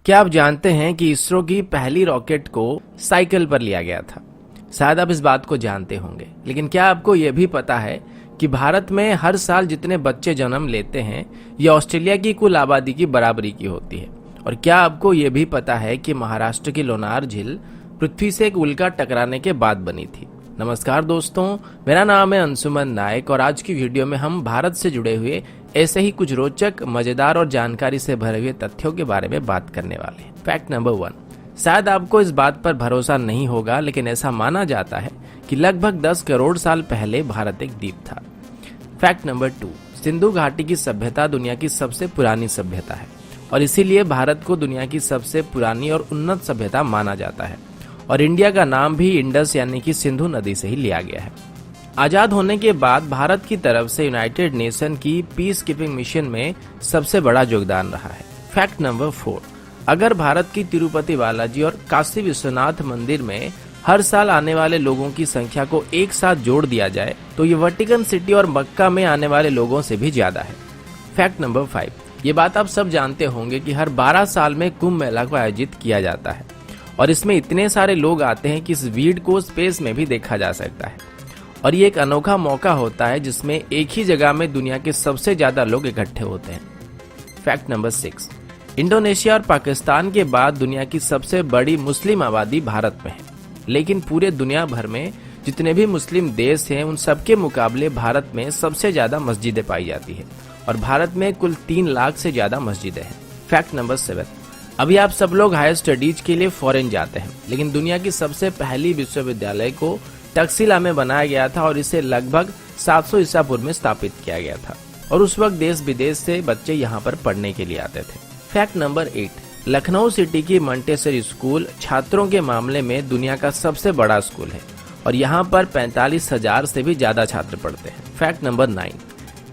क्या आप जानते हैं कि इसरो की पहली रॉकेट को साइकिल पर लिया गया था? शायद आप इस बात को जानते होंगे, लेकिन क्या आपको यह भी पता है कि भारत में हर साल जितने बच्चे जन्म लेते हैं ये ऑस्ट्रेलिया की कुल आबादी की बराबरी की होती है। और क्या आपको यह भी पता है कि महाराष्ट्र की लोनार झील पृथ्वी से एक उल्का टकराने के बाद बनी थी। नमस्कार दोस्तों, मेरा नाम है अंशुमन नायक और आज की वीडियो में हम भारत से जुड़े हुए ऐसे ही कुछ रोचक, मजेदार और जानकारी से भरे हुए तथ्यों के बारे में बात करने वाले हैं। फैक्ट नंबर 1, शायद आपको इस बात पर भरोसा नहीं होगा, लेकिन ऐसा माना जाता है कि लगभग 10 करोड़ साल पहले भारत एक द्वीप था। फैक्ट नंबर 2, सिंधु घाटी की सभ्यता दुनिया की सबसे पुरानी सभ्यता है और इसीलिए भारत को दुनिया की सबसे पुरानी और उन्नत सभ्यता माना जाता है। और इंडिया का नाम भी इंडस यानी कि सिंधु नदी से ही लिया गया है। आजाद होने के बाद भारत की तरफ से यूनाइटेड नेशन की पीस कीपिंग मिशन में सबसे बड़ा योगदान रहा है। फैक्ट नंबर 4, अगर भारत की तिरुपति बालाजी और काशी विश्वनाथ मंदिर में हर साल आने वाले लोगों की संख्या को एक साथ जोड़ दिया जाए तो ये वेटिकन सिटी और मक्का में आने वाले लोगों से भी ज्यादा है। फैक्ट नंबर 5, ये बात आप सब जानते होंगे कि हर 12 साल में कुंभ मेला को आयोजित किया जाता है और इसमें इतने सारे लोग आते हैं कि इस भीड़ को स्पेस में भी देखा जा सकता है। और ये एक अनोखा मौका होता है जिसमें एक ही जगह में दुनिया के सबसे ज्यादा लोग इकट्ठे होते हैं। फैक्ट नंबर 6, इंडोनेशिया और पाकिस्तान के बाद दुनिया की सबसे बड़ी मुस्लिम आबादी भारत में है, लेकिन पूरे दुनिया भर में जितने भी मुस्लिम देश हैं उन सबके मुकाबले भारत में सबसे ज्यादा मस्जिदें पाई जाती है और भारत में कुल 3 लाख से ज्यादा मस्जिदें हैं। फैक्ट नंबर 7, अभी आप सब लोग हायर स्टडीज के लिए फॉरेन जाते हैं, लेकिन दुनिया की सबसे पहली विश्वविद्यालय को तक्षशिला में बनाया गया था और इसे लगभग 700 ईसा पूर्व में स्थापित किया गया था और उस वक्त देश विदेश से बच्चे यहाँ पर पढ़ने के लिए आते थे। फैक्ट नंबर 8, लखनऊ सिटी की मंटेसरी स्कूल छात्रों के मामले में दुनिया का सबसे बड़ा स्कूल है और यहाँ पर 45,000 से भी ज्यादा छात्र पढ़ते हैं। फैक्ट नंबर 9,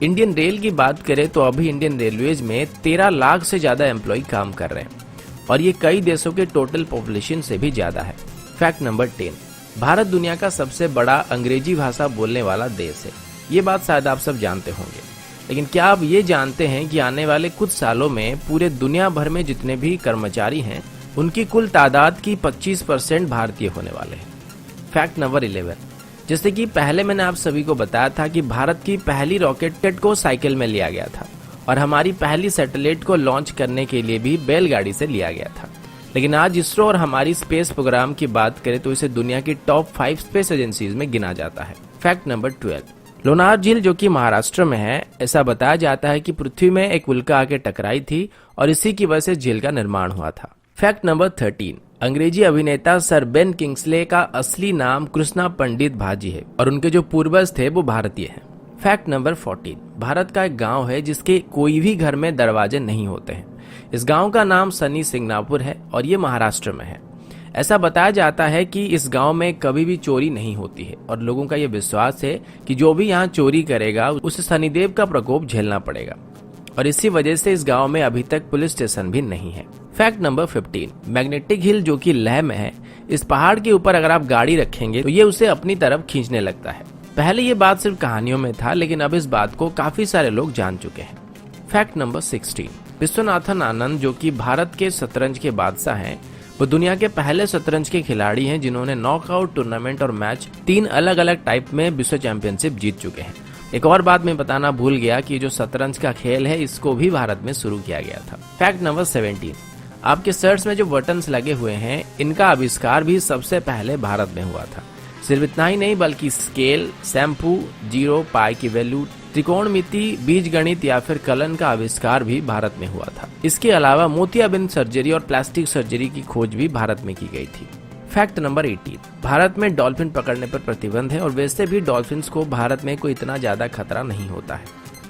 इंडियन रेल की बात करें तो अभी इंडियन रेलवेज में 13 लाख से ज्यादा एम्प्लॉय काम कर रहे हैं और ये कई देशों के टोटल पॉपुलेशन से भी ज्यादा है। फैक्ट नंबर 10, भारत दुनिया का सबसे बड़ा अंग्रेजी भाषा बोलने वाला देश है। ये बात शायद आप सब जानते होंगे, लेकिन क्या आप ये जानते हैं कि आने वाले कुछ सालों में पूरे दुनिया भर में जितने भी कर्मचारी हैं उनकी कुल तादाद की 25% भारतीय होने वाले हैं। फैक्ट नंबर 11, जैसे कि पहले मैंने आप सभी को बताया था कि भारत की पहली रॉकेट को साइकिल में लिया गया था और हमारी पहली सैटेलाइट को लॉन्च करने के लिए भी बैलगाड़ी से लिया गया था, लेकिन आज इसरो और हमारी स्पेस प्रोग्राम की बात करें तो इसे दुनिया की टॉप 5 स्पेस एजेंसीज में गिना जाता है। फैक्ट नंबर 12, लोनार झील जो कि महाराष्ट्र में है, ऐसा बताया जाता है कि पृथ्वी में एक उल्का आके टकराई थी और इसी की वजह से झील का निर्माण हुआ था। फैक्ट नंबर 13, अंग्रेजी अभिनेता सर बेन किंग्सले का असली नाम कृष्णा पंडित भाजी है और उनके जो पूर्वज थे वो भारतीय हैं। फैक्ट नंबर 14, भारत का एक गांव है जिसके कोई भी घर में दरवाजे नहीं होते हैं। इस गांव का नाम सनी सिंगनापुर है और ये महाराष्ट्र में है। ऐसा बताया जाता है कि इस गांव में कभी भी चोरी नहीं होती है और लोगों का ये विश्वास है कि जो भी यहाँ चोरी करेगा उसे शनिदेव का प्रकोप झेलना पड़ेगा और इसी वजह से इस गांव में अभी तक पुलिस स्टेशन भी नहीं है। फैक्ट नंबर 15, मैग्नेटिक हिल जो कि लेह में है, इस पहाड़ के ऊपर अगर आप गाड़ी रखेंगे तो ये उसे अपनी तरफ खींचने लगता है। पहले ये बात सिर्फ कहानियों में था, लेकिन अब इस बात को काफी सारे लोग जान चुके हैं। फैक्ट नंबर 16, विश्वनाथन आनंद जो कि भारत के शतरंज के बादशाह हैं, वो दुनिया के पहले शतरंज के खिलाड़ी हैं जिन्होंने नॉकआउट टूर्नामेंट और मैच 3 अलग अलग टाइप में विश्व चैंपियनशिप जीत चुके हैं। एक और बात मैं बताना भूल गया कि जो शतरंज का खेल है इसको भी भारत में शुरू किया गया था। फैक्ट नंबर 17, आपके शर्ट्स में जो बटन्स लगे हुए हैं इनका आविष्कार भी सबसे पहले भारत में हुआ था। सिर्फ इतना ही नहीं बल्कि स्केल, शैम्पू, जीरो, पाई की वैल्यू, त्रिकोणमिति, बीजगणित या फिर कलन का आविष्कार भी भारत में हुआ था। इसके अलावा मोतियाबिंद सर्जरी और प्लास्टिक सर्जरी की खोज भी भारत में की गई थी। फैक्ट नंबर 18, भारत में डॉल्फिन पकड़ने पर प्रतिबंध है और वैसे भी डॉल्फिन्स को भारत में कोई इतना ज्यादा खतरा नहीं होता है।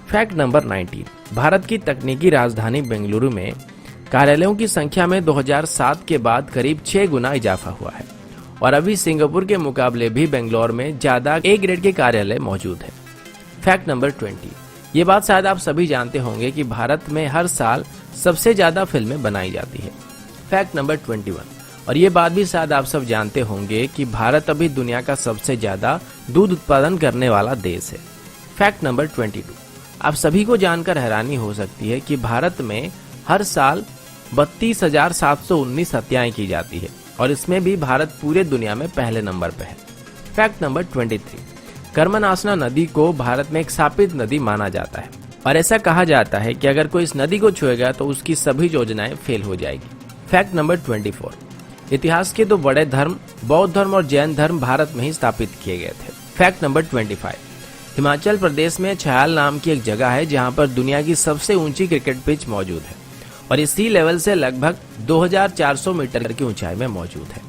फैक्ट नंबर 19, भारत की तकनीकी राजधानी बेंगलुरु में कार्यालयों की संख्या में 2007 के बाद करीब 6 गुना इजाफा हुआ है और अभी सिंगापुर के मुकाबले भी बेंगलोर में ज्यादा ए ग्रेड के कार्यालय मौजूद है। फैक्ट नंबर 20, ये बात शायद आप सभी जानते होंगे कि भारत में हर साल सबसे ज्यादा फिल्में बनाई जाती है। फैक्ट नंबर 21, और ये बात भी शायद आप सब जानते होंगे कि भारत अभी दुनिया का सबसे ज्यादा दूध उत्पादन करने वाला देश है। फैक्ट नंबर 22, आप सभी को जानकर हैरानी हो सकती है कि भारत में हर साल 32,719 हत्याएं की जाती है और इसमें भी भारत पूरे दुनिया में पहले नंबर पर है। फैक्ट नंबर 23, कर्मनासना नदी को भारत में एक शापित नदी माना जाता है और ऐसा कहा जाता है कि अगर कोई इस नदी को छुएगा तो उसकी सभी योजनाएं फेल हो जाएगी। फैक्ट नंबर 24, इतिहास के दो बड़े धर्म बौद्ध धर्म और जैन धर्म भारत में ही स्थापित किए गए थे। फैक्ट नंबर 25, हिमाचल प्रदेश में छयाल नाम की एक जगह है जहां पर दुनिया की सबसे ऊंची क्रिकेट पिच मौजूद है और ये सी लेवल से लगभग 2400 मीटर की ऊंचाई में मौजूद है।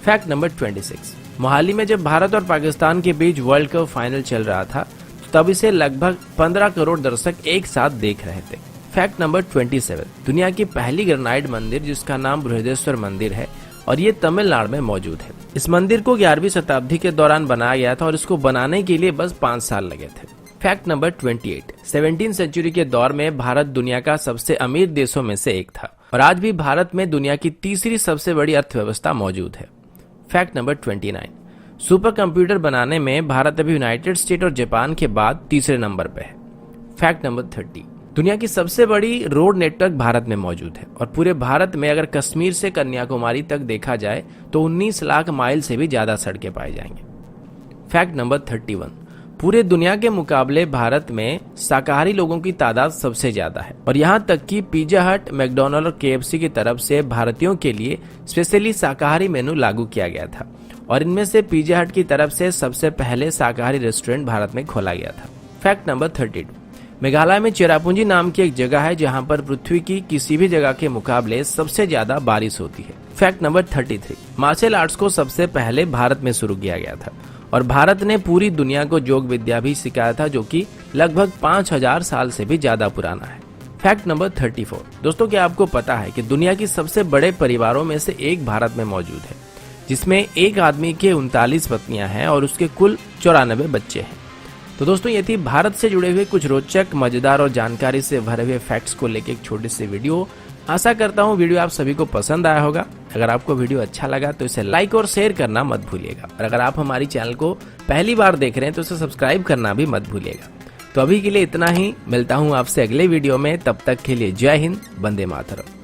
फैक्ट नंबर 26, मोहाली में जब भारत और पाकिस्तान के बीच वर्ल्ड कप फाइनल चल रहा था तब इसे लगभग 15 करोड़ दर्शक एक साथ देख रहे थे। फैक्ट नंबर 27, दुनिया की पहली ग्रेनाइट मंदिर जिसका नाम बृहदेश्वर मंदिर है और ये तमिलनाडु में मौजूद है। इस मंदिर को 11वीं शताब्दी के दौरान बनाया गया था और इसको बनाने के लिए बस 5 साल लगे थे। फैक्ट नंबर 28, 17वीं सेंचुरी के दौर में भारत दुनिया का सबसे अमीर देशों में से एक था और आज भी भारत में दुनिया की तीसरी सबसे बड़ी अर्थव्यवस्था मौजूद है। फैक्ट नंबर 29, सुपर कंप्यूटर बनाने में भारत अभी यूनाइटेड स्टेट और जापान के बाद तीसरे नंबर पर है। फैक्ट नंबर 30, दुनिया की सबसे बड़ी रोड नेटवर्क भारत में मौजूद है और पूरे भारत में अगर कश्मीर से कन्याकुमारी तक देखा जाए तो 19 लाख माइल से भी ज्यादा सड़कें पाई जाएंगी। फैक्ट नंबर 31, पूरे दुनिया के मुकाबले भारत में शाकाहारी लोगों की तादाद सबसे ज्यादा है और यहाँ तक कि पिज्जा हट, मैकडॉनल्ड और KFC की तरफ से भारतीयों के लिए स्पेशली शाकाहारी मेनू लागू किया गया था और इनमें से पिज्जा हट की तरफ से सबसे पहले शाकाहारी रेस्टोरेंट भारत में खोला गया था। फैक्ट नंबर 32, मेघालय में चेरापूंजी नाम की एक जगह है जहां पर पृथ्वी की किसी भी जगह के मुकाबले सबसे ज्यादा बारिश होती है। फैक्ट नंबर 33, मार्शल आर्ट्स को सबसे पहले भारत में शुरू किया गया था और भारत ने पूरी दुनिया को योग विद्या भी सिखाया था जो कि लगभग 5000 साल से भी ज्यादा पुराना है। फैक्ट नंबर 34, दोस्तों क्या आपको पता है कि दुनिया की सबसे बड़े परिवारों में से एक भारत में मौजूद है जिसमें एक आदमी के 39 पत्नियां हैं और उसके कुल 94 बच्चे हैं। तो दोस्तों ये थी भारत से जुड़े हुए कुछ रोचक, मजेदार और जानकारी से भरे हुए फैक्ट्स को लेकर एक छोटी सी वीडियो। आशा करता हूँ वीडियो आप सभी को पसंद आया होगा। अगर आपको वीडियो अच्छा लगा तो इसे लाइक और शेयर करना मत भूलिएगा और अगर आप हमारी चैनल को पहली बार देख रहे हैं तो इसे सब्सक्राइब करना भी मत भूलिएगा। तो अभी के लिए इतना ही, मिलता हूँ आपसे अगले वीडियो में, तब तक के लिए जय हिंद, वंदे मातरम।